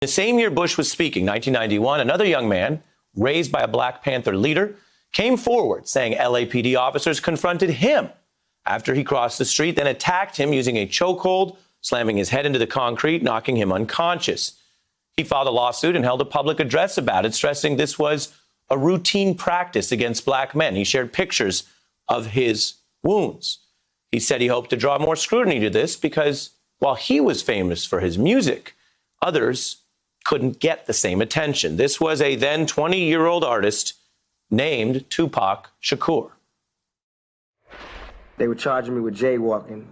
The same year Bush was speaking, 1991, another young man, raised by a Black Panther leader, came forward saying LAPD officers confronted him after he crossed the street, then attacked him using a chokehold, slamming his head into the concrete, knocking him unconscious. He filed a lawsuit and held a public address about it, stressing this was a routine practice against Black men. He shared pictures of his wounds. He said he hoped to draw more scrutiny to this because while he was famous for his music, others couldn't get the same attention. This was a then 20-year-old artist named Tupac Shakur. They were charging me with jaywalking,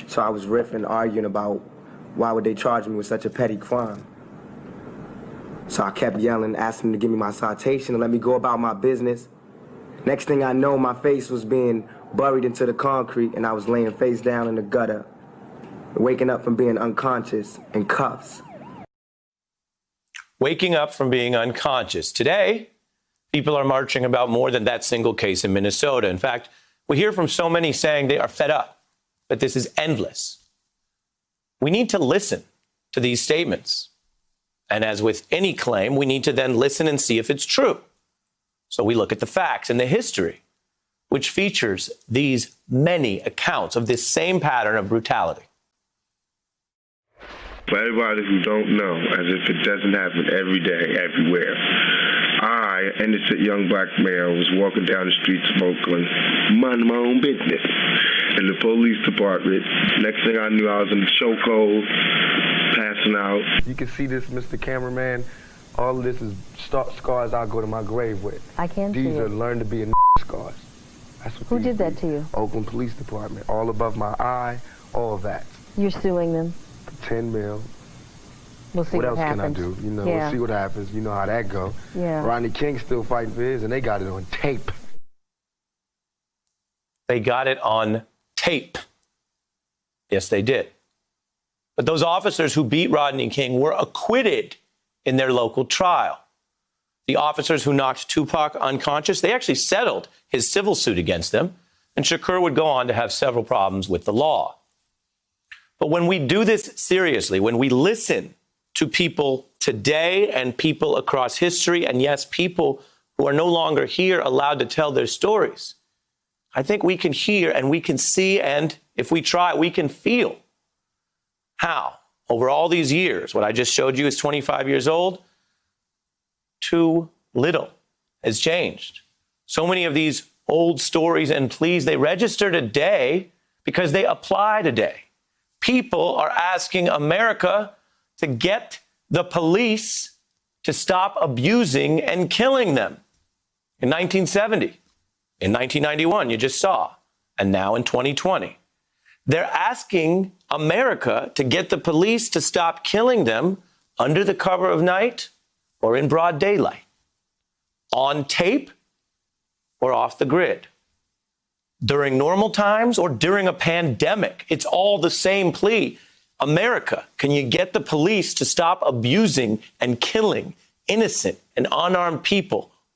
so I was riffing, arguing about why would they charge me with such a petty crime. So I kept yelling, asking them to give me my citation and let me go about my business. Next thing I know, my face was being buried into the concrete and I was laying face down in the gutter, waking up from being unconscious in cuffs. Waking up from being unconscious. Today, people are marching about more than that single case in Minnesota. In fact, we hear from so many saying they are fed up, but this is endless. We need to listen to these statements. And as with any claim, we need to then listen and see if it's true. So we look at the facts and the history, which features these many accounts of this same pattern of brutality. For everybody who don't know, as if it doesn't happen every day, everywhere, I, an innocent young Black male, was walking down the streets of Oakland, minding my own business, in the police department. Next thing I knew, I was in the chokehold, passing out. You can see this, Mr. Cameraman. All of this is scars I'll go to my grave with. I can see it. These are learn to be a scars. That's what Who did that to you? Oakland Police Department. All above my eye, all of that. You're suing them? 10 mil. We'll see what what else happens. can I do? You know, Yeah. we'll see what happens. You know how that go. Yeah. Rodney King's still fighting for his, and they got it on tape. They got it on tape. Yes, they did. But those officers who beat Rodney King were acquitted in their local trial. The officers who knocked Tupac unconscious, they actually settled his civil suit against them, and Shakur would go on to have several problems with the law. But when we do this seriously, when we listen to people today and people across history, and yes, people who are no longer here allowed to tell their stories, I think we can hear and we can see, and if we try, we can feel how, over all these years, what I just showed you is 25 years old, too little has changed. So many of these old stories and pleas, they register today because they apply today. People are asking America to get the police to stop abusing and killing them. In 1970, in 1991, you just saw, and now in 2020. They're asking America to get the police to stop killing them under the cover of night or in broad daylight, on tape or off the grid. During normal times or during a pandemic, it's all the same plea. America, can you get the police to stop abusing and killing innocent and unarmed people